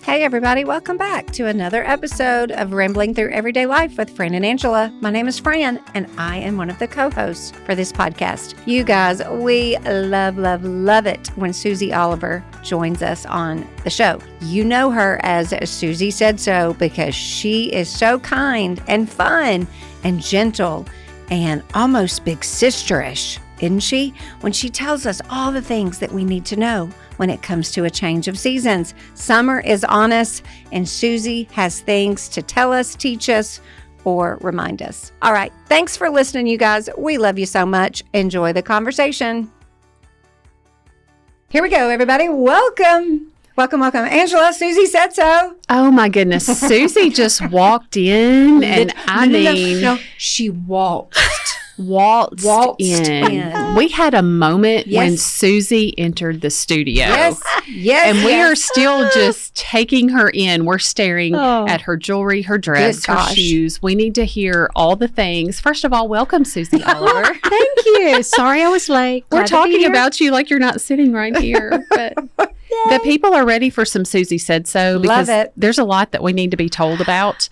Hey everybody, welcome back to another episode of Rambling Through Everyday Life with Fran and Angela. My name is Fran, and I am one of the co-hosts for this podcast. You guys, we love it when Susie Oliver joins us on the show. You know her as Susie Said So because she is so kind and fun and gentle and almost big sister-ish, isn't she? When she tells us all the things that we need to know when it comes to a change of seasons. Summer is on us, and Susie has things to tell us, teach us, or remind us. All right, thanks for listening, you guys. We love you so much. Enjoy the conversation. Here we go, everybody. Welcome. Angela, Susie Said So. Oh, my goodness. Susie just walked in, and No, she waltzed in. We had a moment when Susie entered the studio. Yes. And we are still just taking her in. We're staring at her jewelry, her dress, her shoes. We need to hear all the things. First of all, welcome, Susie Oliver. Thank you. Sorry I was late. We're talking about you like you're not sitting right here. But the people are ready for some Susie Said So because there's a lot that we need to be told about.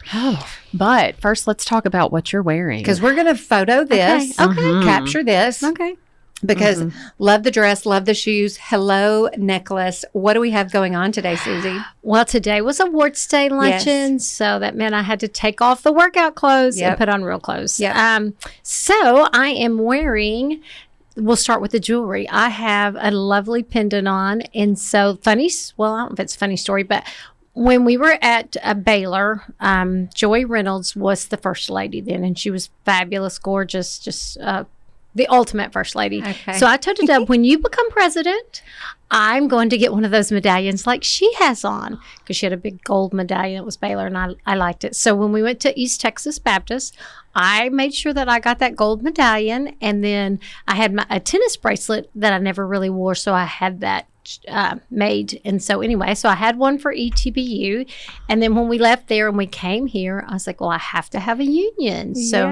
But first, let's talk about what you're wearing. Because we're going to photo this, capture this. Okay. Because love the dress, love the shoes. Hello, necklace. What do we have going on today, Susie? Well, today was awards day luncheon, so that meant I had to take off the workout clothes and put on real clothes. So I am wearing... We'll start with the jewelry. I have a lovely pendant on. And so I don't know if it's a funny story, but when we were at Baylor, Joy Reynolds was the first lady then, and she was fabulous, gorgeous, just the ultimate first lady. Okay. So I told her, when you become president, I'm going to get one of those medallions like she has on, because she had a big gold medallion. It was Baylor, and I liked it. So when we went to East Texas Baptist, I made sure that I got that gold medallion, and then I had a tennis bracelet that I never really wore, so I had that made. And so anyway, so I had one for ETBU, and then when we left there and we came here, I was like, well, I have to have a union. So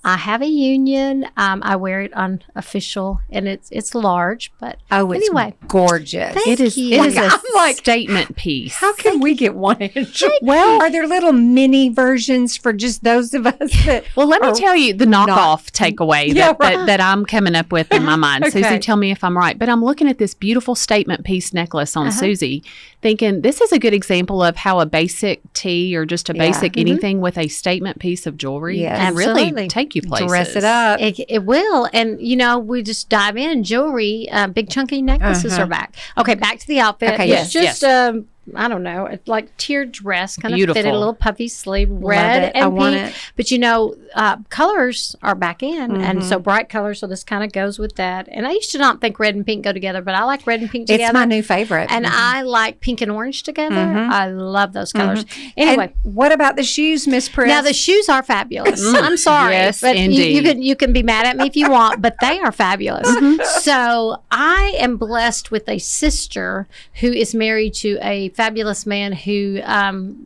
I have a union. I wear it on official, and it's large, but anyway, gorgeous. It is a statement piece. How can we get 1 inch? Well, are there little mini versions for just those of us that? Well, let me tell you the knockoff takeaway that I'm coming up with in my mind. Okay. Susie, tell me if I'm right. But I'm looking at this beautiful statement piece necklace on Susie, thinking this is a good example of how a basic tee or just a basic anything with a statement piece of jewelry can really take you places. Dress it up. It will. And, we just dive in. Jewelry, big chunky necklaces are back. Okay, back to the outfit. Okay, it's just... I don't know, it's like tiered dress, kind of fitted, a little puffy sleeve, red and pink. But colors are back in, and so bright colors. So this kind of goes with that. And I used to not think red and pink go together, but I like red and pink together. It's my new favorite, and I like pink and orange together. I love those colors. Anyway, and what about the shoes, Miss Press? Now the shoes are fabulous. I'm sorry, but you can be mad at me if you want, but they are fabulous. So I am blessed with a sister who is married to a fabulous man who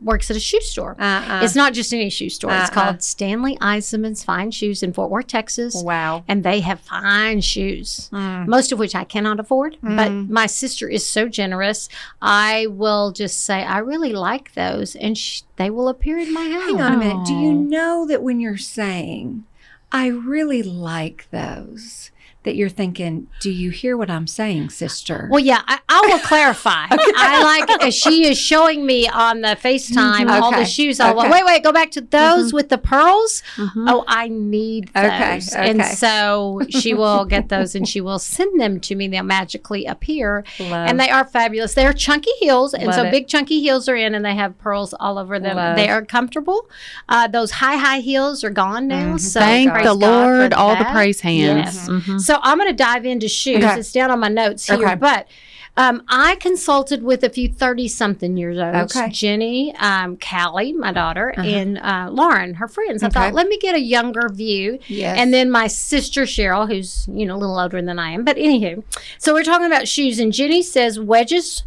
works at a shoe store. It's not just any shoe store. It's called Stanley Eisenman's Fine Shoes in Fort Worth, Texas. Wow. And they have fine shoes, most of which I cannot afford. But my sister is so generous. I will just say, I really like those. And they will appear in my house. Hang on a minute. Do you know that when you're saying, I really like those, that you're thinking, do you hear what I'm saying, sister? Well, yeah, I will clarify. I like, she is showing me on the FaceTime all the shoes. I'll wait, go back to those with the pearls. Oh, I need those. And so she will get those and she will send them to me. They'll magically appear. And they are fabulous. They're chunky heels. And big chunky heels are in, and they have pearls all over them. They are comfortable. Those high heels are gone now. So thank the Lord, all the praise hands. Yes. So I'm going to dive into shoes. It's down on my notes here, but I consulted with a few 30-something-years-olds, Jenny, Callie, my daughter, and Lauren, her friends. I thought, let me get a younger view. Yes. And then my sister, Cheryl, who's, a little older than I am. But anywho, so we're talking about shoes, and Jenny says wedges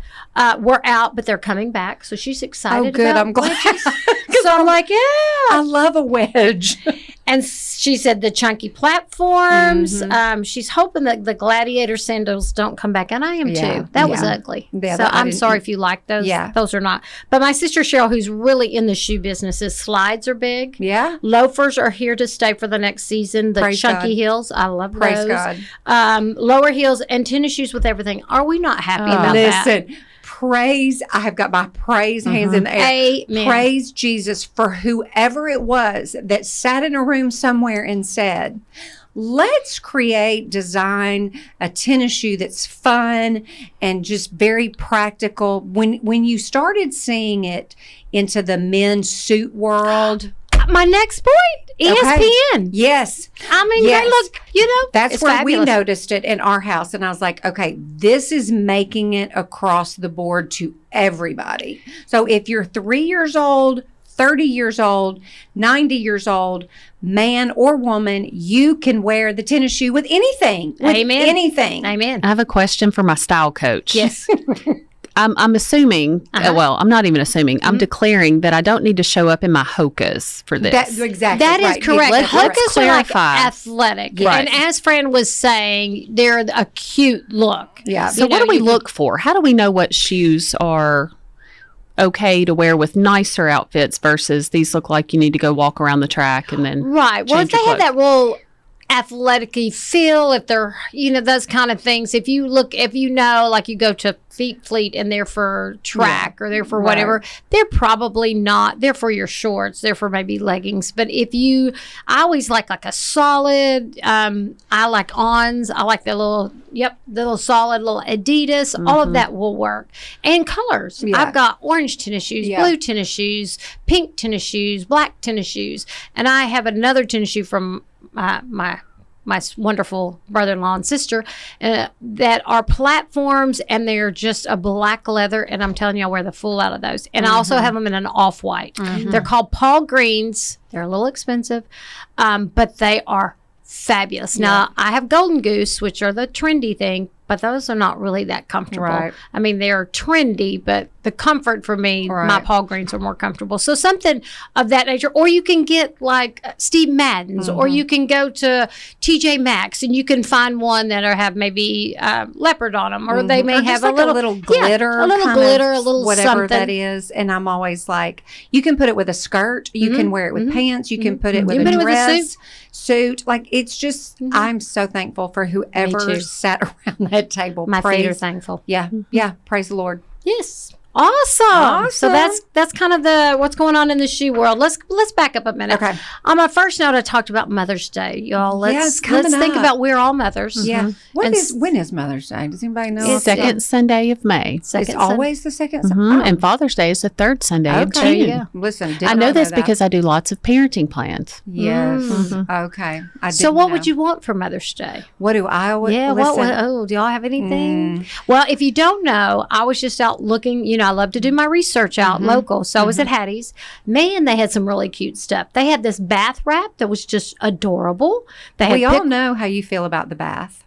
were out, but they're coming back. So she's excited about I'm glad. wedges. So I'm like, I love a wedge. And she said the chunky platforms. She's hoping that the gladiator sandals don't come back. And I am too. That was ugly. Yeah, so I'm sorry if you like those. Yeah. Those are not. But my sister Cheryl, who's really in the shoe business, says slides are big. Yeah. Loafers are here to stay for the next season. The Praise chunky God. heels. I love Praise those. God. Lower heels and tennis shoes with everything. Are we not happy about that? Listen. Praise, I have got my praise hands in the air. Amen. Praise Jesus for whoever it was that sat in a room somewhere and said, let's design a tennis shoe that's fun and just very practical. When you started seeing it into the men's suit world. My next point, ESPN. Okay. Yes. I mean, they look, That's where fabulous. we noticed it in our house. And I was like, okay, this is making it across the board to everybody. So if you're 3 years old, 30 years old, 90 years old, man or woman, you can wear the tennis shoe with anything. Amen. Anything. Amen. I have a question for my style coach. Yes. I'm assuming, well, I'm not even assuming, I'm declaring that I don't need to show up in my Hokas for this. That is correct. Hokas are like clarify. athletic. Right. And as Fran was saying, they're a cute look. Yeah. So what do we look for? How do we know what shoes are okay to wear with nicer outfits versus these look like you need to go walk around the track and then Right. Well, if they have that real athletic-y feel, if they're, those kind of things, if you know, like you go to Feet Fleet and they're for track or they're for whatever, they're probably not, they're for your shorts, they're for maybe leggings. But I always like a solid, I like Ons, I like the little solid little Adidas, all of that will work. And colors. Yeah. I've got orange tennis shoes, blue tennis shoes, pink tennis shoes, black tennis shoes, and I have another tennis shoe from my wonderful brother-in-law and sister that are platforms, and they're just a black leather, and I'm telling you, I'll wear the full out of those. And I also have them in an off-white. They're called Paul Greens. They're a little expensive, but they are fabulous. Now, I have Golden Goose, which are the trendy thing, but those are not really that comfortable. Right. I mean, they're trendy, but the comfort for me, my Paul Greens are more comfortable. So something of that nature. Or you can get like Steve Madden's, or you can go to TJ Maxx and you can find one that have maybe leopard on them, or they may have like a little glitter, a little whatever something that is. And I'm always like, you can put it with a skirt, you can wear it with pants, you can put it with a dress, suit. Like, it's just, I'm so thankful for whoever sat around that table. My feet are thankful. Yeah. Yeah. Praise the Lord. Yes. Awesome. So that's kind of what's going on in the shoe world. Let's back up a minute. Okay. On my first note, I talked about Mother's Day, y'all. Let's think about we're all mothers. Yeah. When is Mother's Day? Does anybody know? It's second Sunday of May. It's always the second Sunday. And Father's Day is the third Sunday of June. Yeah. Listen, I know this because I do lots of parenting plans. Yes. Okay. So what would you want for Mother's Day? What do I always do y'all have anything? Well, if you don't know, I was just out looking, I love to do my research out local. So I was at Hattie's. Man, they had some really cute stuff. They had this bath wrap that was just adorable. We all know how you feel about the bath.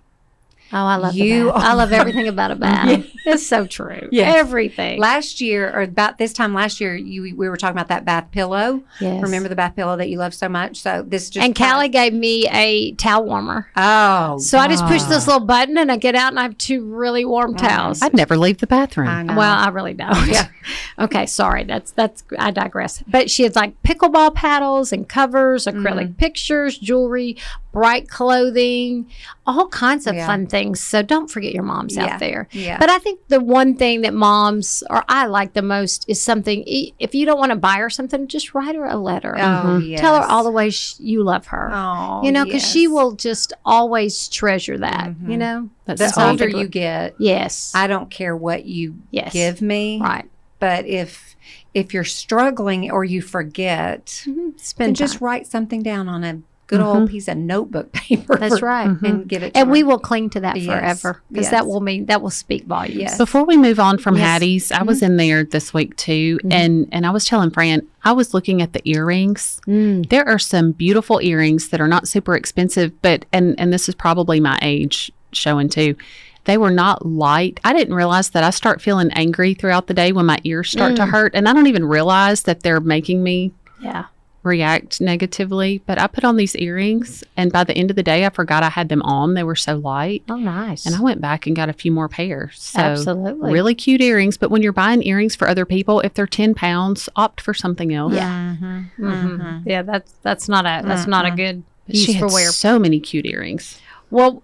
Oh, I love the bath. I love everything about a bath. It's so true. Yes. Everything. Last year, or about this time last year, we were talking about that bath pillow. Yes. Remember the bath pillow that you love so much? So this just... And Callie gave me a towel warmer. Oh. So I just push this little button and I get out and I have 2 really warm towels. I'd never leave the bathroom. I know. Well, I really don't. Yeah. Okay, sorry. That's I digress. But she had like pickleball paddles and covers, acrylic pictures, jewelry, bright clothing, all kinds of fun things. So don't forget your moms out there. Yeah. But I think the one thing that moms, or I like the most, is something, if you don't want to buy her something, just write her a letter. Oh, yes. Tell her all the ways you love her. Oh, because she will just always treasure that, The older you get, yes, I don't care what you give me. Right. But if you're struggling or you forget, then just write something down on a good old piece of notebook paper. That's right. And give it to and her. we will cling to that forever, because that will speak volumes. Yes. Before we move on from Hattie's, I was in there this week too, and I was telling Fran, I was looking at the earrings. There are some beautiful earrings that are not super expensive, but and this is probably my age showing too. They were not light. I didn't realize that I start feeling angry throughout the day when my ears start to hurt, and I don't even realize that they're making me react negatively, but I put on these earrings, and by the end of the day, I forgot I had them on. They were so light. Oh, nice. And I went back and got a few more pairs. So absolutely. Really cute earrings. But when you're buying earrings for other people, if they're 10 pounds, opt for something else. Yeah. Yeah, that's not a good use for wear. So many cute earrings. Well,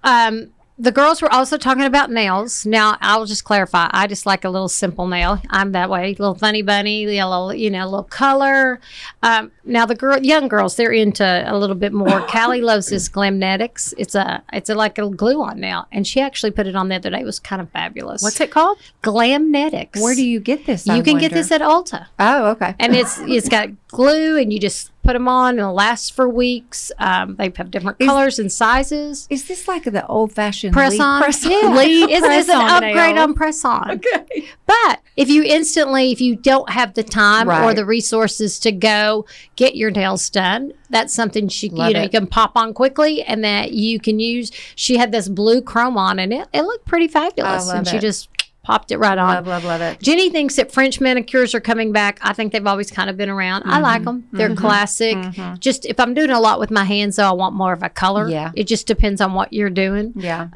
the girls were also talking about nails. Now, I'll just clarify. I just like a little simple nail. I'm that way. A little funny bunny, a little color. Now, the young girls, they're into a little bit more. Callie loves this Glamnetics. It's like a glue-on nail. And she actually put it on the other day. It was kind of fabulous. What's it called? Glamnetics. Where do you get this? You can get this at Ulta. Oh, okay. And it's got glue, and you just put them on, and it'll last for weeks. They have different colors and sizes. Is this like the old-fashioned press-on? Yeah. It's an upgrade on press-on. Okay. But if you don't have the time or the resources to go get your nails done, that's something you can pop on quickly and that you can use. She had this blue chrome on, and it looked pretty fabulous. I love she just popped it right on. Love it. Jenny thinks that French manicures are coming back. I think they've always kind of been around. I like them. They're classic. Just if I'm doing a lot with my hands, though, I want more of a color. Yeah. It just depends on what you're doing. Yeah.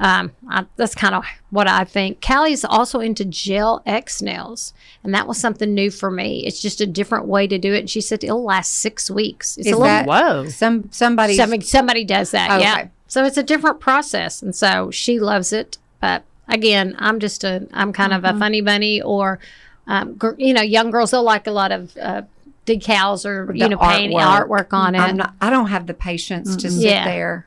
That's kind of what I think. Callie's also into gel X nails, and that was something new for me. It's just a different way to do it. And she said it'll last 6 weeks. It's whoa. Somebody does that. Okay. Yeah. So it's a different process, and so she loves it. But again, I'm kind of a funny bunny, or young girls, they'll like a lot of decals or paint artwork on it. I don't have the patience to sit there.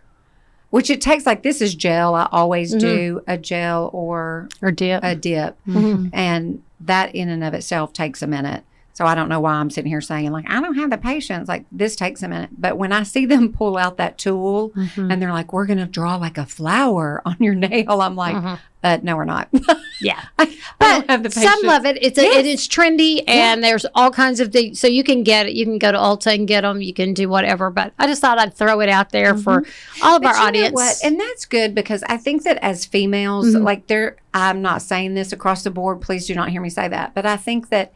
Which it takes, like, this is gel. I always do a gel or dip. A dip. And that in and of itself takes a minute. So I don't know why I'm sitting here saying, like, I don't have the patience. Like, this takes a minute. But when I see them pull out that tool and they're like, we're going to draw like a flower on your nail, I'm like, no, we're not. Yeah. I don't have the patience. Some love it. It is trendy, and there's all kinds of things. So you can get it. You can go to Ulta and get them. You can do whatever. But I just thought I'd throw it out there for all of our audience. Know what? And that's good, because I think that as females, I'm not saying this across the board. Please do not hear me say that. But I think that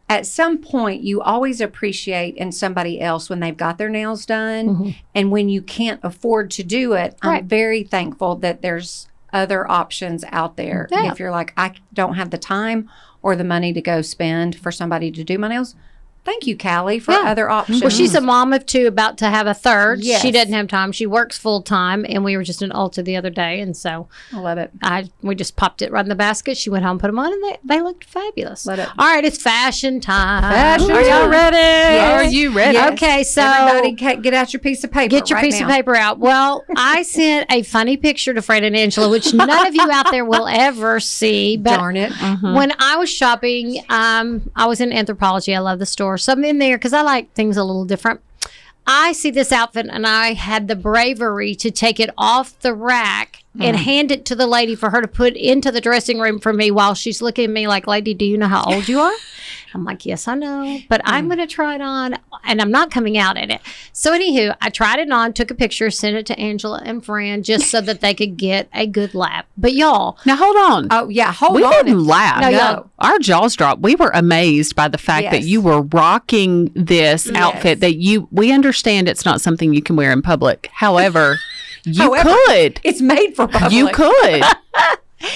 at some point, you always appreciate in somebody else when they've got their nails done. And when you can't afford to do it, I'm very thankful that there's other options out there. Yeah. If you're like, I don't have the time or the money to go spend for somebody to do my nails, thank you, Callie, for other options. Well, she's a mom of 2, about to have a third. Yes. She doesn't have time. She works full time, and we were just in Ulta the other day, and so I love it. We just popped it right in the basket. She went home, put them on, and they looked fabulous. Love it. All right, it's fashion time. Are y'all ready? Yes. Are you ready? Yes. Okay, so everybody get out your piece of paper. Get your piece of paper out. Well, I sent a funny picture to Fred and Angela, which none of you out there will ever see. But darn it. When I was shopping, I was in Anthropologie. I love the store. So I'm in there because I like things a little different. I see this outfit, and I had the bravery to take it off the rack and hand it to the lady for her to put into the dressing room for me while she's looking at me like, lady, do you know how old you are? I'm like, yes, I know, but I'm going to try it on, and I'm not coming out in it. So anywho, I tried it on, took a picture, sent it to Angela and Fran just so that they could get a good lap. But y'all. Now, hold on. Oh, yeah, hold we on. We didn't laugh. No. Our jaws dropped. We were amazed by the fact that you were rocking this outfit that we understand it's not something you can wear in public. However, you could. It's made for public. You could.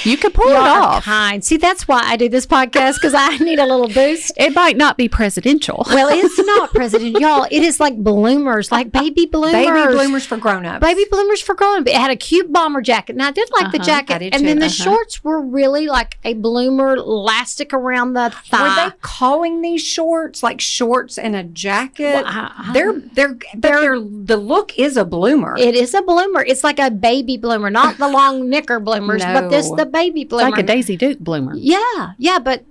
You could pull it off. Kind. See, that's why I do this podcast, because I need a little boost. It might not be presidential. Well, it's not presidential, y'all. It is like bloomers, like baby bloomers. Baby bloomers for grown-ups. Baby bloomers for grown-ups. It had a cute bomber jacket. Now, I did like the jacket. And then the shorts were really like a bloomer, elastic around the thigh. Were they calling these shorts like shorts and a jacket? Well, the look is a bloomer. It is a bloomer. It's like a baby bloomer, not the long knicker bloomers, but the baby bloomer. It's like a Daisy Duke bloomer. Yeah, but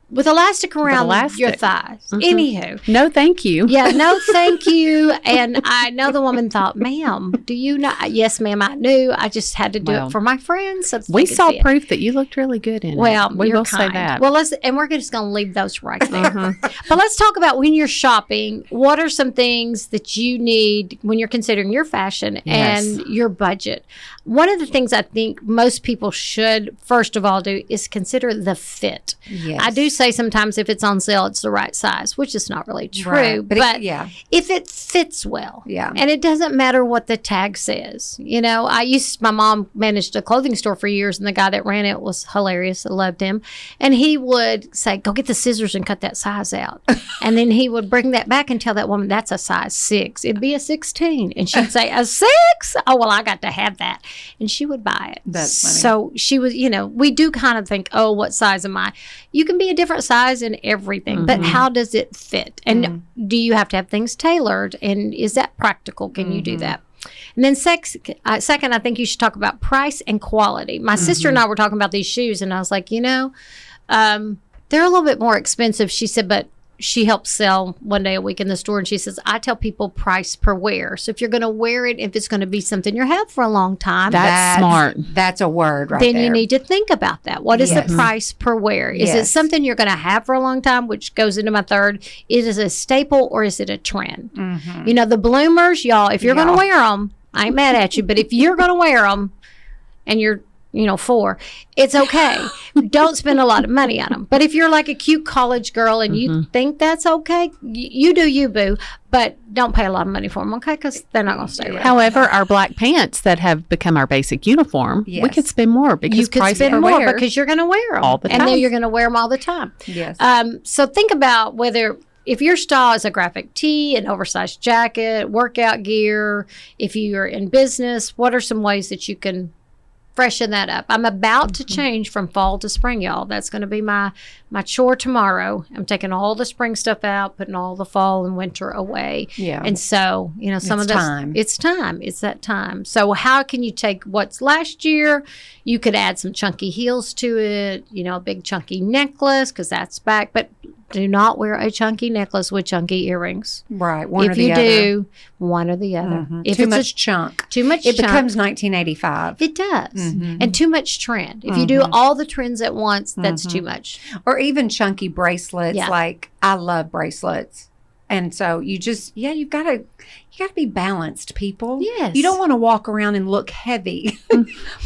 with elastic around your thighs. Anywho. No, thank you. Yeah, no, thank you. And I know the woman thought, ma'am, do you know? Yes, ma'am, I knew. I just had to do it for my friends. So we saw proof that you looked really good in it. Well, we will say that. Well, we're just going to leave those right there. But let's talk about when you're shopping. What are some things that you need when you're considering your fashion and your budget? One of the things I think most people should, first of all, do is consider the fit. Yes. I do say sometimes if it's on sale, it's the right size, which is not really true. Right. But if it fits well, and it doesn't matter what the tag says. My mom managed a clothing store for years, and the guy that ran it was hilarious. I loved him. And he would say, go get the scissors and cut that size out. And then he would bring that back and tell that woman, that's a size 6. It'd be a 16. And she'd say, a 6? Oh, well, I got to have that. And she would buy it. That's funny. So she was, we do kind of think, oh, what size am I? You can be a different size in everything, but how does it fit? And do you have to have things tailored? And is that practical? Can you do that? And then second, I think you should talk about price and quality. My sister and I were talking about these shoes, and I was like, they're a little bit more expensive. She said, but she helps sell one day a week in the store, and she says, I tell people price per wear. So if you're going to wear it, if it's going to be something you have for a long time. That's smart. That's a word right then there. You need to think about that. What is the price per wear? Is it something you're going to have for a long time, which goes into my third? Is it a staple or is it a trend? The bloomers, y'all, if you're going to wear them, I ain't mad at you, but if you're going to wear them and you're 4, it's okay. Don't spend a lot of money on them. But if you're like a cute college girl and you think that's okay, you do you, boo. But don't pay a lot of money for them, okay? Because they're not going to stay right. However, our black pants that have become our basic uniform, we could spend more because you could spend more because you're going to wear them all the time. And then you're going to wear them all the time. Yes. So think about if your style is a graphic tee, an oversized jacket, workout gear, if you're in business, what are some ways that you can freshen that up? I'm about to change from fall to spring, y'all. That's going to be my chore tomorrow. I'm taking all the spring stuff out, putting all the fall and winter away. Yeah. And so, some of this, it's time. It's that time. So how can you take what's last year? You could add some chunky heels to it, a big chunky necklace because that's back. But do not wear a chunky necklace with chunky earrings. Right. One or the other. If you do, one or the other. If too much chunk. Too much chunk. It becomes 1985. It does. And too much trend. If you do all the trends at once, that's too much. Or even chunky bracelets. Yeah. Like, I love bracelets. And so you just, you got to be balanced, people. Yes. You don't want to walk around and look heavy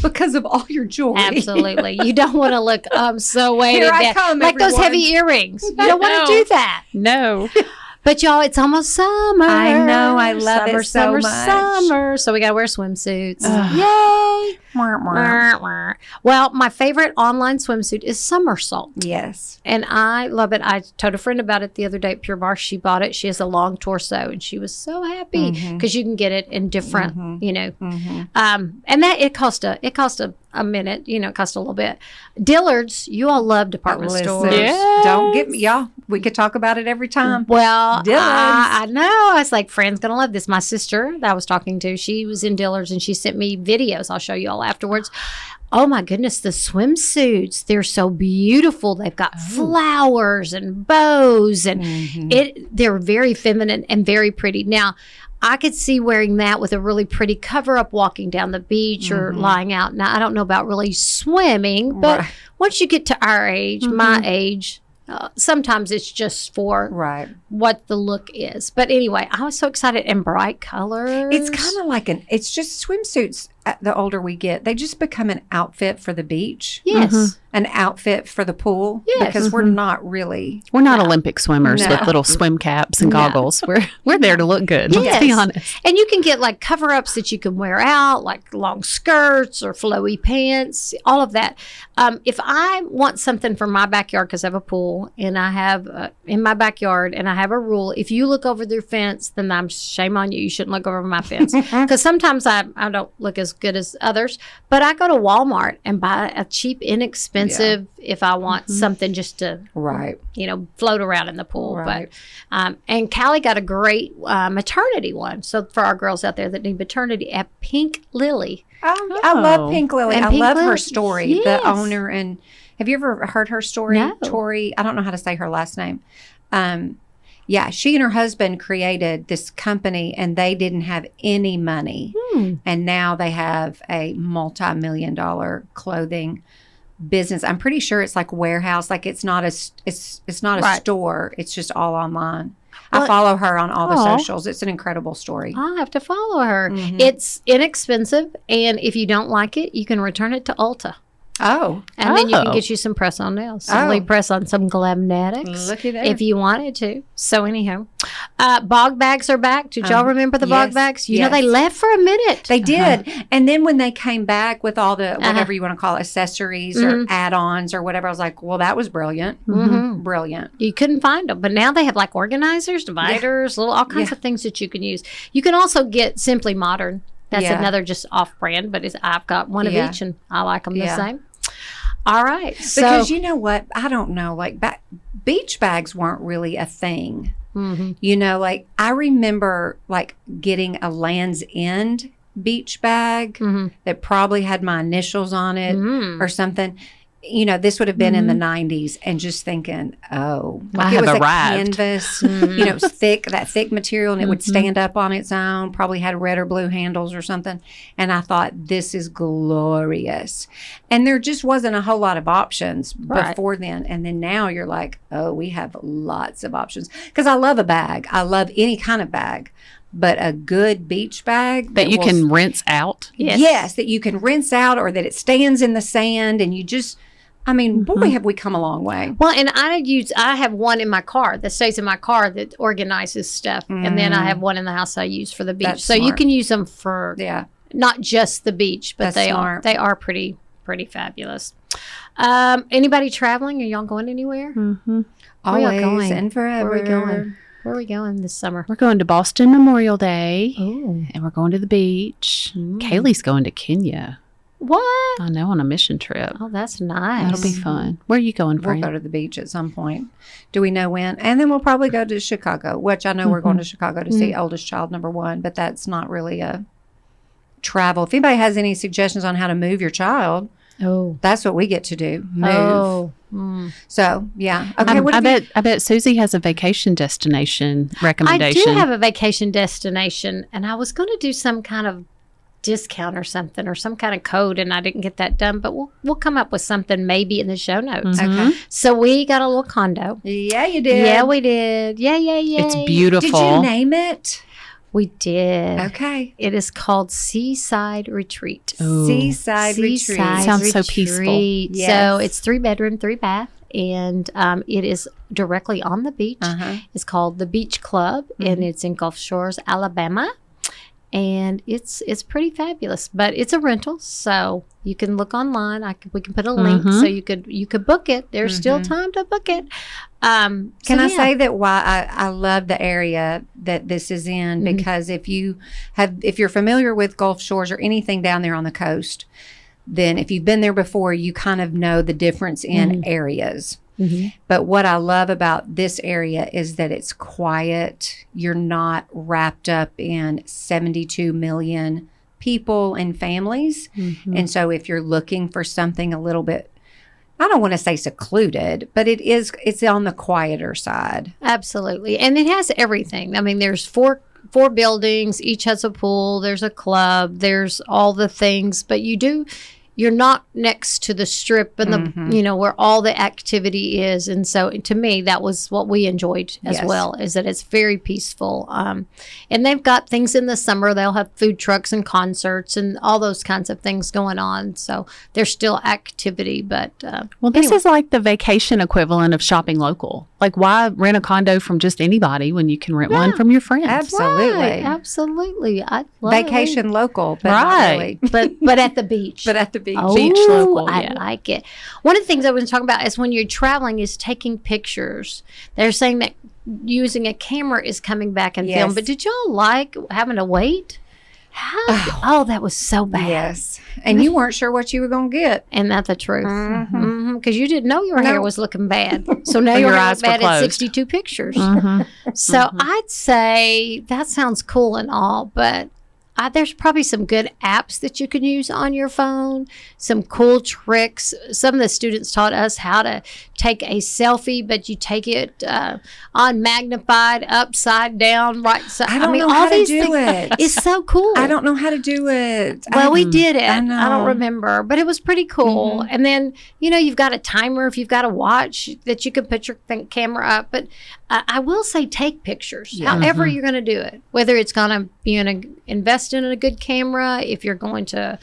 because of all your jewelry. Absolutely. You don't want to look so weighted. Here I come, like those heavy earrings. You don't want to do that. No. But y'all, it's almost summer. I know. I love it so much. Summer. So we got to wear swimsuits. Yay. Well, my favorite online swimsuit is Somersault. Yes. And I love it. I told a friend about it the other day at Pure Barre. She bought it. She has a long torso, and she was so happy because you can get it in different, and that it cost a minute, it cost a little bit. Dillard's, you all love department stores. Yes. Don't get me, y'all. We could talk about it every time. Well, Dillard's. I know. I was like, Fran's going to love this. My sister that I was talking to, she was in Dillard's and she sent me videos. I'll show you all afterwards. Oh my goodness, the swimsuits, they're so beautiful. They've got flowers and bows and they're very feminine and very pretty. Now, I could see wearing that with a really pretty cover up walking down the beach or lying out. Now, I don't know about really swimming, but once you get to our age, my age, sometimes it's just for what the look is. But anyway, I was so excited. And bright colors. It's kind of like it's just swimsuits. The older we get, they just become an outfit for the beach. Yes. An outfit for the pool. Yes. Because we're not Olympic swimmers with little swim caps and goggles. We're there to look good. Let's be honest. And you can get like cover-ups that you can wear out, like long skirts or flowy pants, all of that. If I want something for my backyard, because I have a pool and I have in my backyard and I have a rule, if you look over their fence, then shame on you. You shouldn't look over my fence. Because sometimes I don't look as good as others, but I go to Walmart and buy a cheap, inexpensive if I want something just to float around in the pool. But and Callie got a great maternity one. So for our girls out there that need maternity, at Pink Lilly. I love Pink Lilly. And I Pink love Lilly, her story. yes. The owner, and have you ever heard her story? No. Tori, I don't know how to say her last name. She and her husband created this company and they didn't have any money. And now they have a multi-million-dollar clothing business. I'm pretty sure it's like warehouse. Like it's not a store. It's just all online. I follow her on all the socials. It's an incredible story. I'll have to follow her. It's inexpensive. And if you don't like it, you can return it to Ulta. Oh. And then you can get you some press-on nails. So press on some Glamnetics. Looky there. If you wanted to. So anyhow, Bogg bags are back. Did y'all remember the Bogg bags? You know, they left for a minute. They did. And then when they came back with all the, whatever you want to call it, accessories or add-ons or whatever, I was like, well, that was brilliant. Brilliant. You couldn't find them. But now they have like organizers, dividers, all kinds of things that you can use. You can also get Simply Modern. That's another just off-brand, but I've got one of each, and I like them the same. All right. Because you know what? I don't know. Like, beach bags weren't really a thing. You know, like, I remember, like, getting a Land's End beach bag that probably had my initials on it or something. You know, this would have been in the 90s, and just thinking, like it was arrived. Canvas, you know, it was thick, that thick material, and it would stand up on its own, probably had red or blue handles or something. And I thought, this is glorious. And there just wasn't a whole lot of options before then. And then now you're like, we have lots of options. Because I love a bag. I love any kind of bag. But a good beach bag that you can rinse out. Yes, that you can rinse out, or that it stands in the sand, and you just, I mean, boy, have we come a long way. Well, and I have one in my car that stays in my car that organizes stuff. And then I have one in the house I use for the beach. That's so smart. you can use them for not just the beach, but they are pretty fabulous. Anybody traveling? Are y'all going anywhere? Always and forever. Where are we going? Where are we going this summer? We're going to Boston Memorial Day. And we're going to the beach. Kaylee's going to Kenya. What? I know, on a mission trip. Oh, that's nice. That'll be fun. Where are you going, Fran? We'll go to the beach at some point. Do we know when? And then we'll probably go to Chicago, which I know we're going to Chicago to see oldest child number 1, but that's not really a travel. If anybody has any suggestions on how to move your child, that's what we get to do. Move. So, yeah. Okay, I bet Susie has a vacation destination recommendation. I do have a vacation destination, and I was going to do some kind of discount or something, or some kind of code, and I didn't get that done, but we'll come up with something maybe in the show notes. Okay. So we got a little condo. Yeah, you did. Yeah, we did. Yeah. It's beautiful. Did you name it? We did. Okay. It is called Seaside Retreat. Seaside Retreat. Sounds so peaceful. Yes. So it's 3-bedroom, 3-bath, and it is directly on the beach. It's called the Beach Club, and it's in Gulf Shores, Alabama. And it's pretty fabulous, but it's a rental, so you can look online. We can put a link, so you could book it. There's still time to book it. Can I say that why I love the area that this is in? Because if you're familiar with Gulf Shores or anything down there on the coast, then if you've been there before, you kind of know the difference in areas. But what I love about this area is that it's quiet. You're not wrapped up in 72 million people and families. And so if you're looking for something a little bit, I don't want to say secluded, but it's on the quieter side. Absolutely. And it has everything. I mean, there's four buildings, each has a pool, there's a club, there's all the things, but you're not next to the strip and the where all the activity is. And so to me, that was what we enjoyed as well, is that it's very peaceful. And they've got things in the summer. They'll have food trucks and concerts and all those kinds of things going on. So there's still activity, but this is like the vacation equivalent of shopping local. Like, why rent a condo from just anybody when you can rent one from your friends? Absolutely. Right, absolutely. I love vacation local, but not really. but at the beach. But at the beach. Beach local. I like it. One of the things I was talking about is when you're traveling is taking pictures. They're saying that using a camera is coming back in film. But did y'all like having to wait? That was so bad. Yes. And you weren't sure what you were going to get. And that's the truth. Because you didn't know your hair was looking bad. So now your eyes bad at 62 pictures. So I'd say that sounds cool and all, but there's probably some good apps that you can use on your phone, some cool tricks. Some of the students taught us how to take a selfie, but you take it on magnified, upside down, right side. I don't know how to do it. It's so cool. I don't know how to do it. Well, we did it. I don't remember, but it was pretty cool. And then, you've got a timer if you've got a watch that you can put your camera up. But I will say take pictures, however you're going to do it, whether it's going to invest in a good camera, if you're going to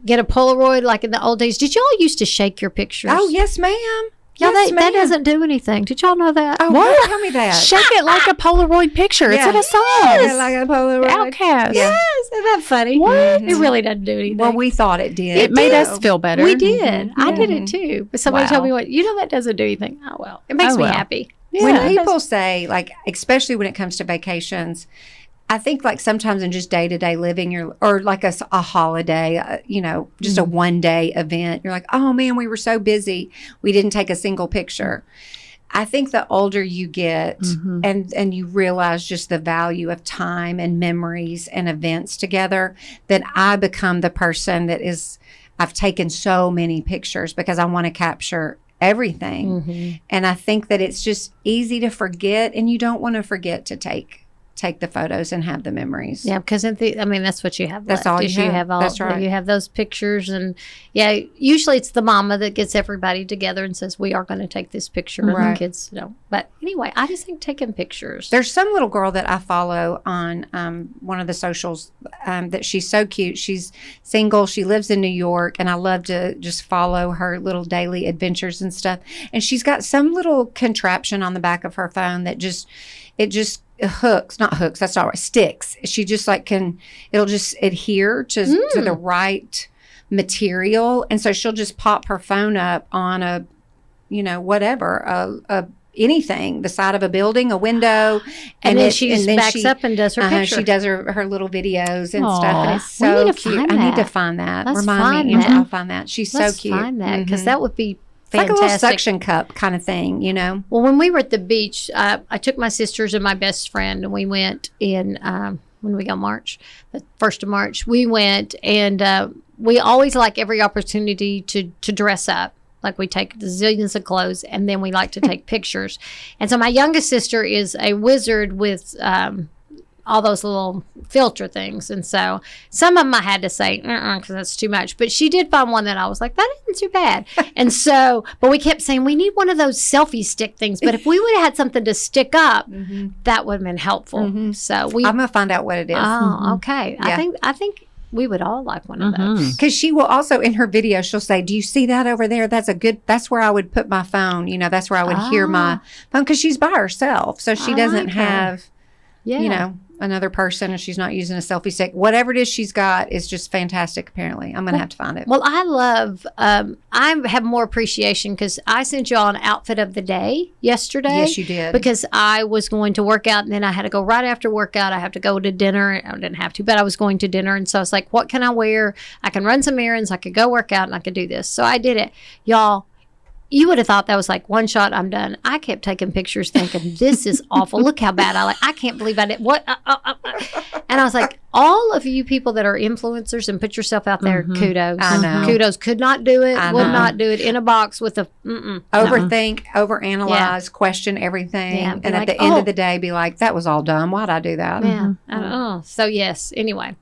get a Polaroid like in the old days. Did y'all used to shake your pictures? Oh, yes, ma'am. Yeah, Yes, that doesn't do anything. Did y'all know that? Oh, what? Tell me that. Shake it like a Polaroid picture. Yeah. It's in a song. Yes. Like a Polaroid. Outcast. Yeah. Yes, isn't that funny? What? It really doesn't do anything. Well, we thought it did. It made us feel better. We did. I did it too. But somebody told me, that doesn't do anything. Oh, well. It makes me happy. Yeah. When people say, like, especially when it comes to vacations, I think like sometimes in just day-to-day living, or like a holiday, just a one-day event, you're like, oh man, we were so busy, we didn't take a single picture. I think the older you get and you realize just the value of time and memories and events together, that I become the person that I've taken so many pictures because I want to capture everything. And I think that it's just easy to forget, and you don't want to forget to take the photos and have the memories. Yeah, because that's what you have. That's left, all you have. That's right. You have those pictures, and usually it's the mama that gets everybody together and says, "We are going to take this picture," and the kids don't. But anyway, I just think taking pictures. There's some little girl that I follow on one of the socials that she's so cute. She's single. She lives in New York, and I love to just follow her little daily adventures and stuff. And she's got some little contraption on the back of her phone that sticks. She just it'll just adhere to the right material. And so she'll just pop her phone up on anything, the side of a building, a window. And then she just backs up and does her picture. She does her little videos and stuff. And it's so cute. I need to find that. Remind me. I'll find that. She's so cute. Let's find that, because that would be it's like a little suction cup kind of thing, Well, when we were at the beach, I took my sisters and my best friend, and we went in, when we go March, the 1st of March, we went, and we always like every opportunity to dress up. Like we take zillions of clothes, and then we like to take pictures. And so my youngest sister is a wizard with all those little filter things. And so some of them I had to say, because that's too much. But she did find one that I was like, that isn't too bad. And so, but we kept saying, we need one of those selfie stick things. But if we would have had something to stick up, that would have been helpful. So I'm going to find out what it is. Oh, okay. Yeah. I think we would all like one of those. Because she will also, in her video, she'll say, do you see that over there? That's where I would put my phone. That's where I would hear my phone, because she's by herself. So she doesn't have, another person, and she's not using a selfie stick. Whatever it is she's got is just fantastic, apparently. I'm going to have to find it. Well, I love, I have more appreciation because I sent y'all an outfit of the day yesterday. Yes, you did. Because I was going to work out, and then I had to go right after workout. I have to go to dinner. I didn't have to, but I was going to dinner. And so I was like, what can I wear? I can run some errands. I could go work out, and I could do this. So I did it. Y'all, you would have thought that was like one shot, I'm done. I kept taking pictures thinking, this is awful. Look how bad I can't believe I did. What? And I was like, all of you people that are influencers and put yourself out there, kudos. I know. Kudos. Could not do it. Would not do it in a box with a overthink, overanalyze, question everything. Yeah, and at the end of the day, be like, that was all dumb. Why'd I do that? Yeah. So yes, anyway.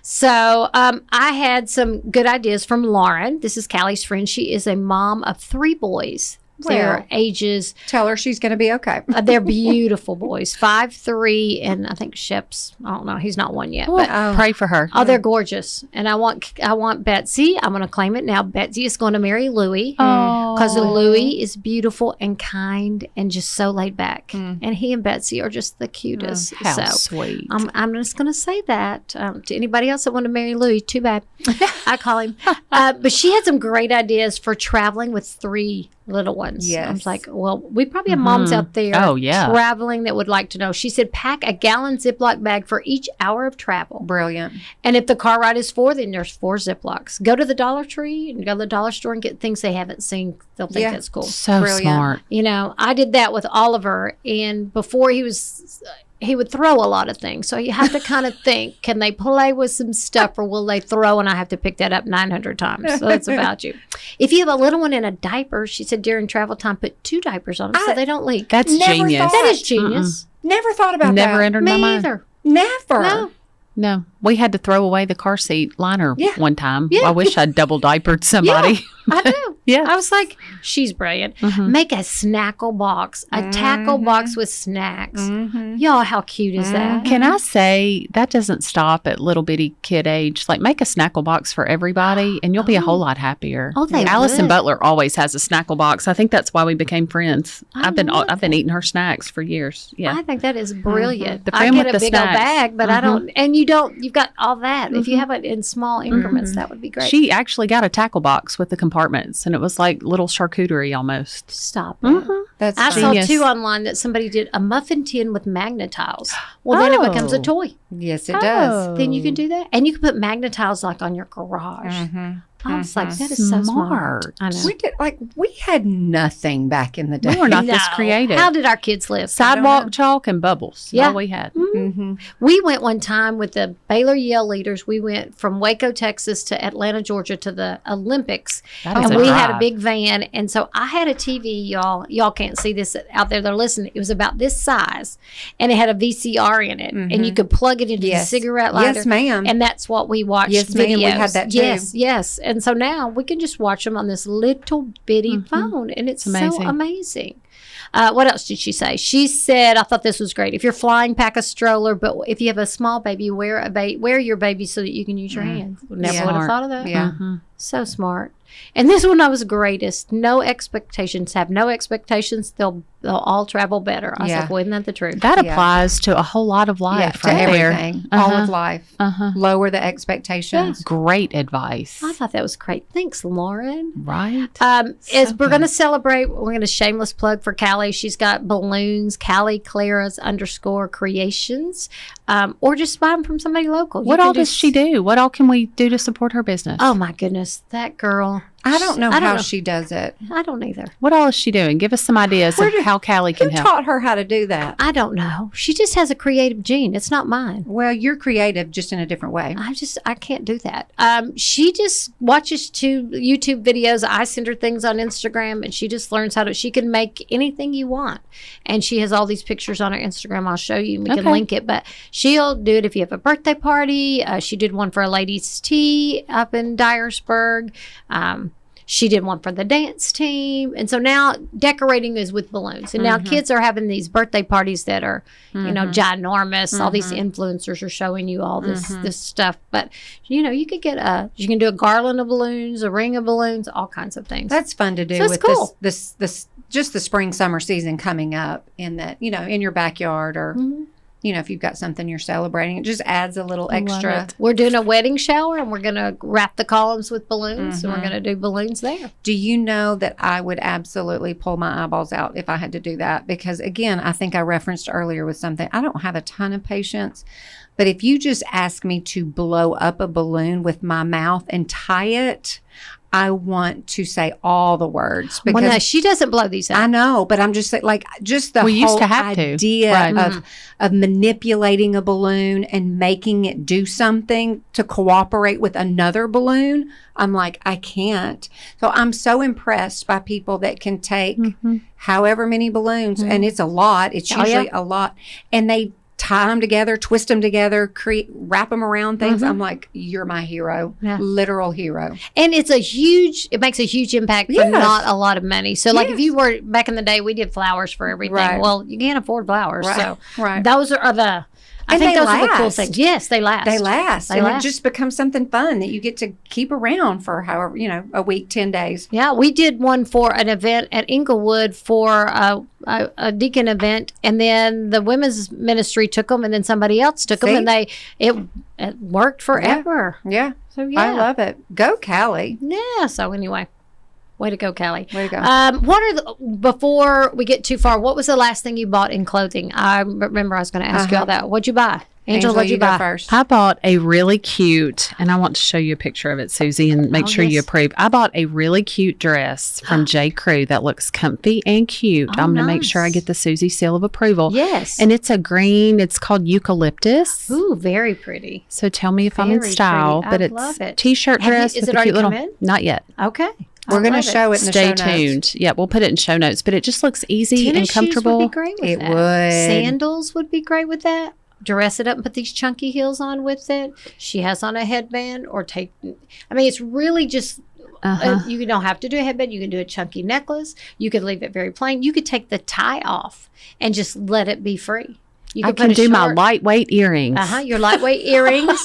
So I had some good ideas from Lauren. This is Callie's friend. She is a mom of 3 boys. Their ages. Tell her she's going to be okay. They're beautiful boys. 5, 3, and I think Shep's, I don't know, he's not 1 yet. But pray for her. Oh, they're gorgeous. And I want Betsy. I'm going to claim it now. Betsy is going to marry Louie. Because Louie is beautiful and kind and just so laid back. And he and Betsy are just the cutest. How sweet. I'm just going to say that to anybody else that want to marry Louie. Too bad. I call him. But she had some great ideas for traveling with 3 little ones. Yes. I was like, well, we probably have moms out there traveling that would like to know. She said, pack a gallon Ziploc bag for each hour of travel. Brilliant. And if the car ride is 4, then there's 4 Ziplocs. Go to the Dollar Tree and go to the dollar store and get things they haven't seen. They'll think that's cool. So brilliant. Smart. I did that with Oliver, and before he would throw a lot of things. So you have to kind of think, can they play with some stuff, or will they throw and I have to pick that up 900 times? So it's about you. If you have a little one in a diaper, she said during travel time, put 2 diapers on them so they don't leak. That's genius. That is genius. Never thought about that. Never entered my mind. Me either. Never. No. We had to throw away the car seat liner one time. Yeah. I wish I'd double diapered somebody. Yeah, I do. Yeah. I was like, she's brilliant. Make a snackle box, a tackle box with snacks. Y'all, how cute is that? Can I say that doesn't stop at little bitty kid age? Like, make a snackle box for everybody, and you'll be a whole lot happier. Oh, they Allison would. Butler always has a snackle box. I think that's why we became friends. I've been eating her snacks for years. Yeah, I think that is brilliant. The I friend get with a the big old snacks. bag, but I don't. And you've got all that. If you have it in small increments, that would be great. She actually got a tackle box with the compartments, and it was like little charcuterie almost. Stop it. That's I genius. saw 2 online that somebody did a muffin tin with magnetiles. Well, then it becomes a toy. Yes, it does. Then you can do that. And you can put magnetiles like on your garage. I was like, that is so smart. I know. We had nothing back in the day. We were not this creative. How did our kids live? Sidewalk chalk and bubbles. Yeah. All we had. We went one time with the Baylor Yale leaders. We went from Waco, Texas to Atlanta, Georgia to the Olympics. That is And a we had a drive. big van. And so I had a TV, y'all. Y'all can't see this out there. They're listening. It was about this size. And it had a VCR in it. And you could plug it into the cigarette lighter. Yes, ma'am. And that's what we watched. Yes, ma'am. We had that too. Yes. And so now we can just watch them on this little bitty phone. And it's amazing. so amazing. What else did she say? She said, I thought this was great. If you're flying, pack a stroller. But if you have a small baby, wear your baby so that you can use your hands. Never would have thought of that. Yeah. So smart. And this one I was greatest. No expectations. Have no expectations. They'll all travel better. I was like, well, isn't that the truth? That applies to a whole lot of life to right there. everything. All of life. Lower the expectations. Great advice. I thought that was great. Thanks, Lauren. Right. As we're going to celebrate, we're going to shameless plug for Callie. She's got balloons, Callie Clara's _creations, or just buy them from somebody local. What all does she do? What all can we do to support her business? Oh my goodness, that girl. I don't know how she does it. I don't either. What all is she doing? Give us some ideas of how Callie can Who help. taught her how to do that? I don't know. She just has a creative gene. It's not mine. Well, you're creative just in a different way. I can't do that. She just watches 2 YouTube videos. I send her things on Instagram, and she just learns she can make anything you want. And she has all these pictures on her Instagram. I'll show you. We can link it. But she'll do it if you have a birthday party. She did one for a ladies' tea up in Dyersburg. She did one for the dance team. And so now decorating is with balloons. And now kids are having these birthday parties that are, ginormous. All these influencers are showing you all this stuff. But, you could get you can do a garland of balloons, a ring of balloons, all kinds of things. That's fun to do So it's with cool. this just the spring, summer season coming up in that, in your backyard or, if you've got something you're celebrating, it just adds a little extra. We're doing a wedding shower, and we're going to wrap the columns with balloons, and we're going to do balloons there. Do you know that I would absolutely pull my eyeballs out if I had to do that? Because, again, I think I referenced earlier with something. I don't have a ton of patience, but if you just ask me to blow up a balloon with my mouth and tie it, I want to say all the words. Because no, she doesn't blow these out. I know, but I'm just saying, just the We used whole to have to. idea of manipulating a balloon and making it do something to cooperate with another balloon. I'm like, I can't. So I'm so impressed by people that can take however many balloons, and it's a lot. It's usually a lot, and they tie them together, twist them together, wrap them around things. I'm like, you're my hero, literal hero. And it makes a huge impact for not a lot of money. So like if you were back in the day, we did flowers for everything. Right. Well, you can't afford flowers. Right. So those are the, I think those are the cool things. Yes, they last. They last. It just becomes something fun that you get to keep around for however, a week, 10 days. Yeah, we did one for an event at Inglewood for a deacon event, and then the women's ministry took them, and then somebody else took them, and it worked forever. Yeah. So yeah. I love it. Go, Callie. Yeah. So anyway. Way to go, Callie. Way to go. Before we get too far, what was the last thing you bought in clothing? I remember I was going to ask you all that. What'd you buy? Angela, what'd you buy? Go first. I bought a really cute, and I want to show you a picture of it, Susie, and make sure you approve. I bought a really cute dress from J. Crew that looks comfy and cute. I'm going to make sure I get the Susie seal of approval. Yes. And it's a green. It's called eucalyptus. Ooh, very pretty. So tell me if I'm in style. But it's love it. T-shirt dress Is with it a cute already little. come in? Not yet. Okay. We're going to show it in the show Stay notes. tuned. Yeah, we'll put it in show notes. But it just looks easy and comfortable. Shoes would be great with that. Would. Sandals would be great with that. Dress it up and put these chunky heels on with it. She has on a headband it's really just You don't have to do a headband. You can do a chunky necklace. You could leave it very plain. You could take the tie off and just let it be free. You can do my lightweight earrings. Your lightweight earrings.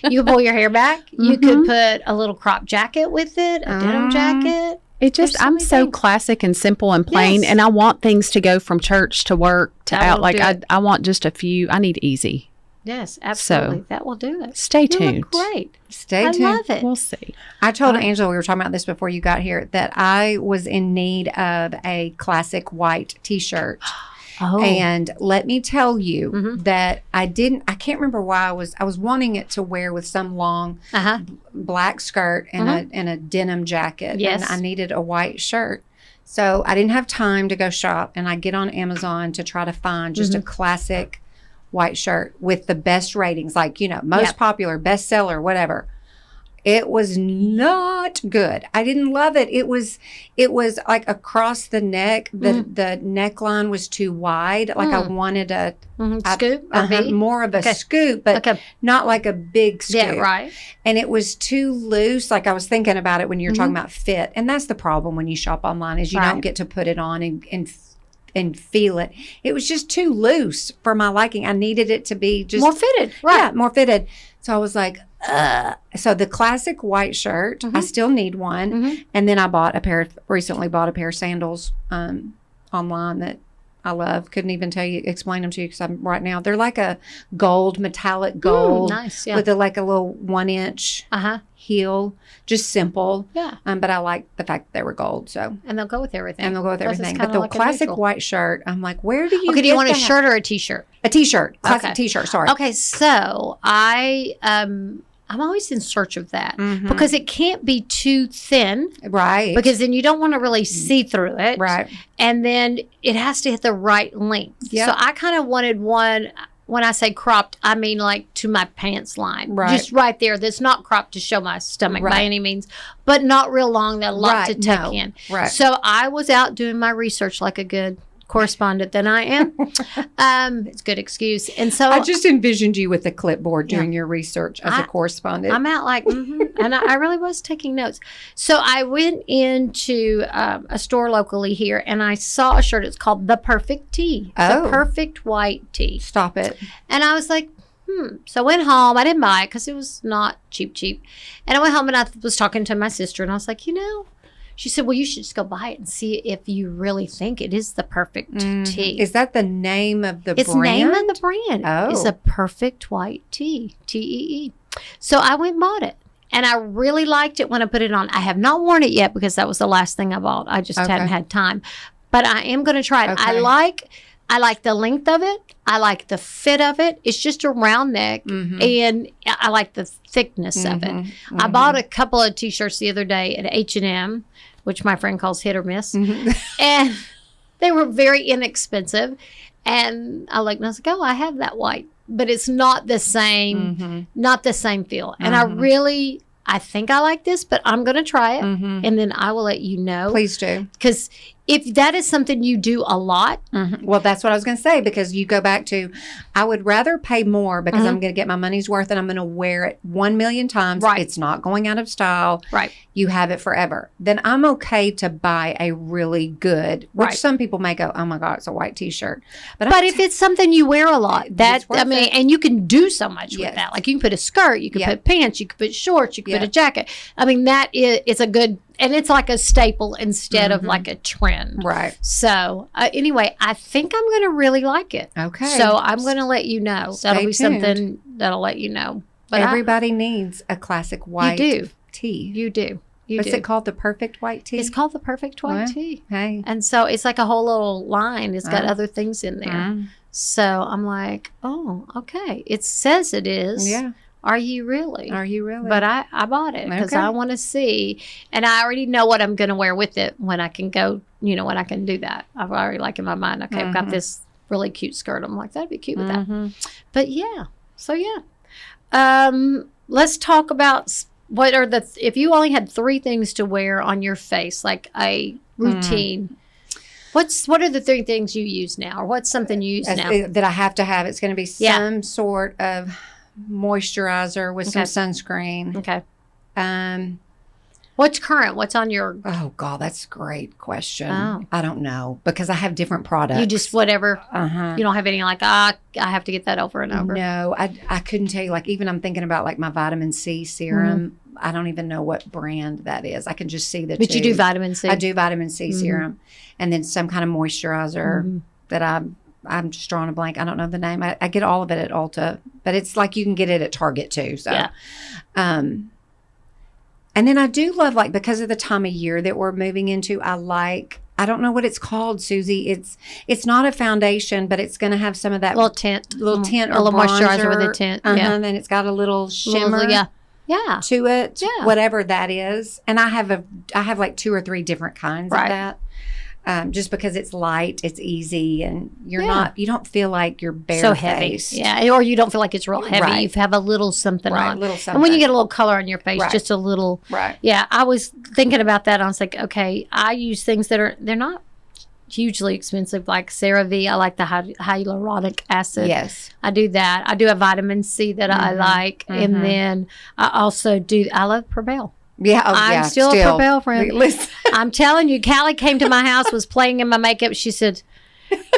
You can pull your hair back. You could put a little crop jacket with it, a denim jacket. It just, I'm so classic and simple and plain, and I want things to go from church to work to out. Like, I want just a few. I need easy. Yes, absolutely. So, that will do it. Stay tuned. You look great. Stay tuned. I love it. We'll see. I told Angela, we were talking about this before you got here, that I was in need of a classic white T-shirt. And let me tell you that I can't remember why I was wanting it to wear with some long black skirt and a denim jacket. Yes. And I needed a white shirt. So I didn't have time to go shop, and I get on Amazon to try to find just a classic white shirt with the best ratings, like, most popular, bestseller, whatever. It was not good. I didn't love it. It was like across the neck. The neckline was too wide. Like I wanted a scoop, more of a scoop, but not like a big scoop. Yeah, right. And it was too loose. Like I was thinking about it when you're talking about fit, and that's the problem when you shop online is you don't get to put it on and feel it. It was just too loose for my liking. I needed it to be just more fitted. Right. Yeah, more fitted. So I was like, So the classic white shirt, I still need one. And then I recently bought a pair of sandals online that I love. Couldn't even explain them to you because I'm right now. They're like a metallic gold. Nice, yeah. With a little 1-inch heel. Just simple. Yeah. But I like the fact that they were gold. So. And they'll go with everything. But the like classic white shirt, I'm like, where do you do you want a shirt or a T-shirt? A T-shirt. Classic T-shirt, sorry. Okay, so I'm always in search of that because it can't be too thin. Right. Because then you don't want to really see through it. Right. And then it has to hit the right length. Yep. So I kind of wanted one, when I say cropped, I mean like to my pants line. Right. Just right there. That's not cropped to show my stomach by any means, but not real long. That a lot to tuck in. Right. So I was out doing my research like a good correspondent than I am. It's a good excuse. And so I just envisioned you with a clipboard doing your research as a correspondent. I'm out like, and I really was taking notes. So I went into a store locally here and I saw a shirt. It's called The Perfect Tee. The Perfect White Tee. Stop it. And I was like, So I went home. I didn't buy it because it was not cheap. And I went home and I was talking to my sister and I was like, she said, well, you should just go buy it and see if you really think it is the perfect tee. Is that the name of the brand? It's the name of the brand. It's a Perfect White Tee. T-E-E. So I went and bought it. And I really liked it when I put it on. I have not worn it yet because that was the last thing I bought. I just hadn't had time. But I am going to try it. Okay. I like the length of it. I like the fit of it. It's just a round neck, and I like the thickness of it. I bought a couple of T-shirts the other day at H&M, which my friend calls hit or miss, and they were very inexpensive. And I was like, I have that white, but it's not the same, not the same feel. And I think I like this, but I'm going to try it, and then I will let you know. Please do. Because if that is something you do a lot. Well, that's what I was going to say, because you go back to, I would rather pay more because I'm going to get my money's worth and I'm going to wear it 1 million times. Right. It's not going out of style. Right. You have it forever. Then I'm okay to buy a really good, which some people may go, oh my God, it's a white T-shirt. But if it's something you wear a lot, and you can do so much with that. Like you can put a skirt, you can put pants, you can put shorts, you can put a jacket. I mean, it's a good, and it's like a staple instead of like a trend. Right. So anyway, I think I'm going to really like it. Okay. So I'm going to let you know. That'll be something that'll let you know. But everybody needs a classic white tee. You do. What's it called? The Perfect White Tee? It's called the Perfect White Tee. Hey. And so it's like a whole little line. It's got other things in there. So I'm like, oh, okay. It says it is. Yeah. Are you really? But I bought it because I want to see. And I already know what I'm going to wear with it when I can go, when I can do that. I've already in my mind, okay, I've got this really cute skirt. I'm like, that'd be cute with that. But yeah. So yeah. Let's talk about what are if you only had 3 things to wear on your face, like a routine. What are the 3 things you use now, or what's something you use now that I have to have? It's going to be some sort of moisturizer with some sunscreen. Okay. What's current? What's on your... Oh, God, that's a great question. Oh. I don't know because I have different products. You just whatever. You don't have any like, I have to get that over and over. No, I couldn't tell you. Like even I'm thinking about like my vitamin C serum. I don't even know what brand that is. I can just see the But tube. you do vitamin C. I do vitamin C serum. And then some kind of moisturizer that I'm just drawing a blank. I don't know the name. I get all of it at Ulta. But it's like you can get it at Target too. So yeah. And then I do love, like, because of the time of year that we're moving into, I don't know what it's called, Susie. It's not a foundation, but it's going to have some of that little tint or a little moisturizer with a tint. Yeah. And then it's got a little shimmer to it, whatever that is. And I have like 2 or 3 different kinds of that. Just because it's light, it's easy, and you don't feel like you're barefaced. So heavy. Yeah, or you don't feel like it's real heavy. Right. You have a little something on. Little something. And when you get a little color on your face, just a little. Right. Yeah, I was thinking about that. I was like, okay, I use things they're not hugely expensive, like Cerave. I like the hyaluronic acid. Yes. I do that. I do a vitamin C that I like. And then I also I love Perbelle. Yeah, I'm still a Perbelle friend. Listen. I'm telling you, Callie came to my house, was playing in my makeup. She said,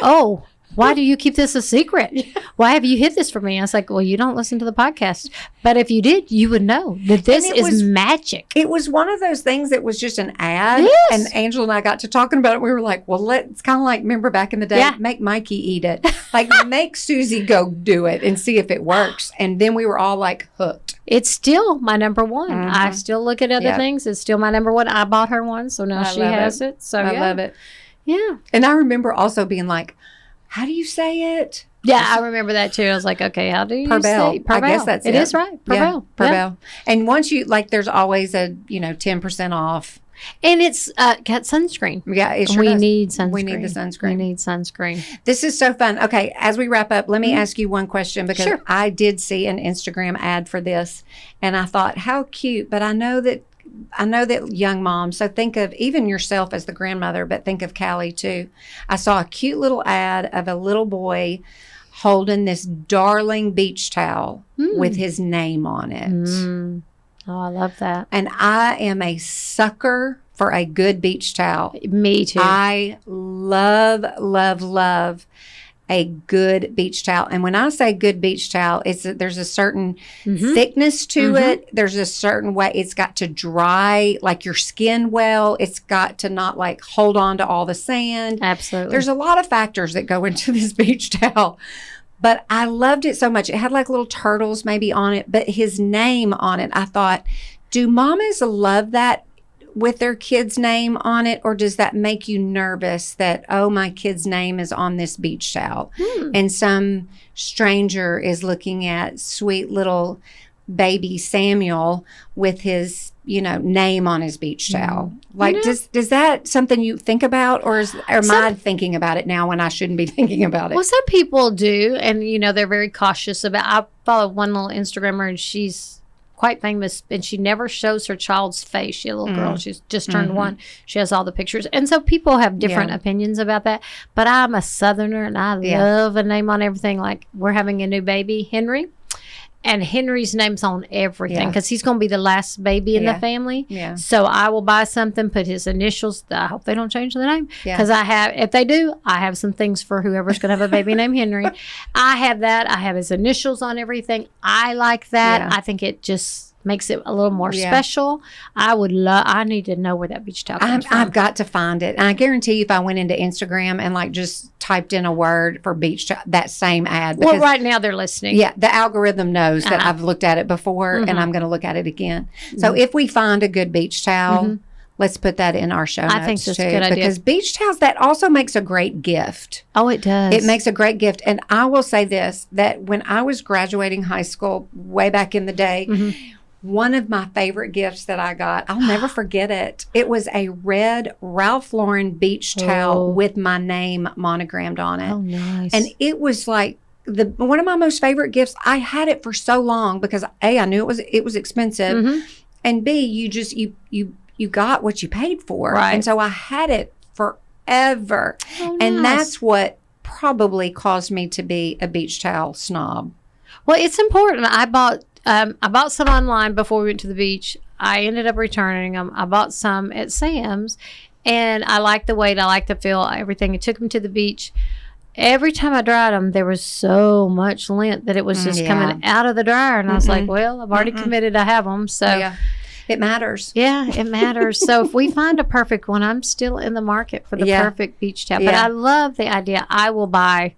"Oh, why do you keep this a secret? Why have you hid this from me?" I was like, "Well, you don't listen to the podcast. But if you did, you would know that this is magic." It was one of those things that was just an ad. Yes. And Angela and I got to talking about it. We were like, well, it's kind of like, remember back in the day, make Mikey eat it. Like, make Susie go do it and see if it works. And then we were all like hooked. It's still my number one. I still look at other things. It's still my number one. I bought her one, so now she has it. So I love it. Yeah. And I remember also being like, how do you say it? Yeah, I remember that too. I was like, okay, how do you say Perbelle? I guess that's it. It is right. Perbelle. Yeah, Perbelle. Yeah. And once you, like, there's always a, 10% off. And it's got sunscreen. Yeah, it sure we does. need sunscreen. We need the sunscreen. We need sunscreen. This is so fun. Okay, as we wrap up, let me ask you one question because I did see an Instagram ad for this, and I thought, how cute. But I know that young moms, so think of even yourself as the grandmother, but think of Callie too. I saw a cute little ad of a little boy holding this darling beach towel with his name on it. Oh, I love that. And I am a sucker for a good beach towel. Me too. I love, love, love a good beach towel. And when I say good beach towel, there's a certain thickness to it. There's a certain way it's got to dry like your skin well. It's got to not like hold on to all the sand. Absolutely. There's a lot of factors that go into this beach towel. But I loved it so much. It had like little turtles maybe on it, but his name on it. I thought, do mamas love that with their kid's name on it? Or does that make you nervous that, oh, my kid's name is on this beach towel? And some stranger is looking at sweet little baby Samuel with his, name on his beach towel. Like, does that something you think about, or am I thinking about it now when I shouldn't be thinking about it? Well, some people do, and they're very cautious about. I follow one little Instagrammer, and she's quite famous, and she never shows her child's face. She a little girl, she's just turned 1. She has all the pictures, and so people have different opinions about that. But I'm a Southerner, and I love a name on everything. Like, we're having a new baby, Henry. And Henry's name's on everything because he's going to be the last baby in the family. Yeah. So I will buy something, put his initials. I hope they don't change the name because if they do, I have some things for whoever's going to have a baby named Henry. I have that. I have his initials on everything. I like that. Yeah. I think it just makes it a little more special. I need to know where that beach towel comes from. I've got to find it. And I guarantee you if I went into Instagram and like just typed in a word for beach towel, that same ad. Well, right now they're listening. Yeah, the algorithm knows that I've looked at it before and I'm going to look at it again. So if we find a good beach towel, let's put that in our show notes. I think that's a good idea. Because beach towels, that also makes a great gift. Oh, it does. It makes a great gift. And I will say this, that when I was graduating high school way back in the day, one of my favorite gifts that I got, I'll never forget it. It was a red Ralph Lauren beach towel with my name monogrammed on it. Oh, nice. And it was like one of my most favorite gifts. I had it for so long because A, I knew it was expensive, and B, you got what you paid for. Right. And so I had it forever. Oh, and nice. That's what probably caused me to be a beach towel snob. Well, it's important. I bought some online before we went to the beach. I ended up returning them. I bought some at Sam's, and I like the weight. I like the feel, everything. I took them to the beach. Every time I dried them, there was so much lint that it was just coming out of the dryer. And I was like, well, I've already committed to have them. So it matters. Yeah, it matters. So if we find a perfect one, I'm still in the market for the perfect beach towel. But I love the idea. I will buy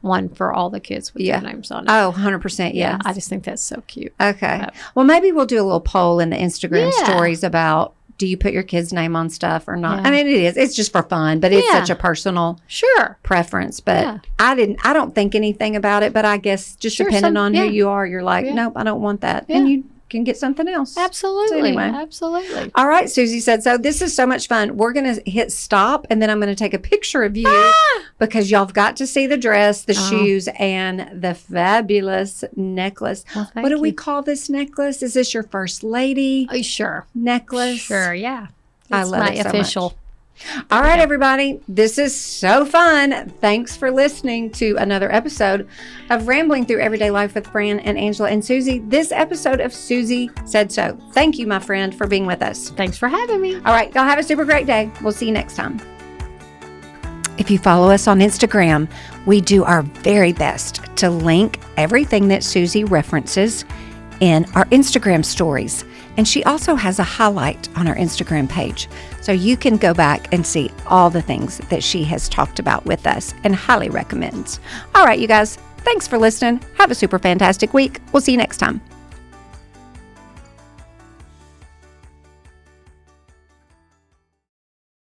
one for all the kids with their names on it. Oh, 100%. Yeah. I just think that's so cute. Okay. Well, maybe we'll do a little poll in the Instagram stories about, do you put your kid's name on stuff or not? I mean, it is. It's just for fun, but it's such a personal preference. But I don't think anything about it, but I guess just depending on who you are, you're like, nope, I don't want that. And you can get something else. Absolutely. So anyway. Absolutely. All right, Susie said, so this is so much fun. We're going to hit stop, and then I'm going to take a picture of you because y'all have got to see the dress, the shoes, and the fabulous necklace. Well, what do we call this necklace? Is this your first lady necklace? Sure, yeah. I love it so official. much. All right, everybody. This is so fun. Thanks for listening to another episode of Rambling Through Everyday Life with Fran and Angela and Susie. This episode of Susie Said So. Thank you, my friend, for being with us. Thanks for having me. All right. Y'all have a super great day. We'll see you next time. If you follow us on Instagram, we do our very best to link everything that Susie references in our Instagram stories. And she also has a highlight on our Instagram page. So you can go back and see all the things that she has talked about with us and highly recommends. All right, you guys, thanks for listening. Have a super fantastic week. We'll see you next time.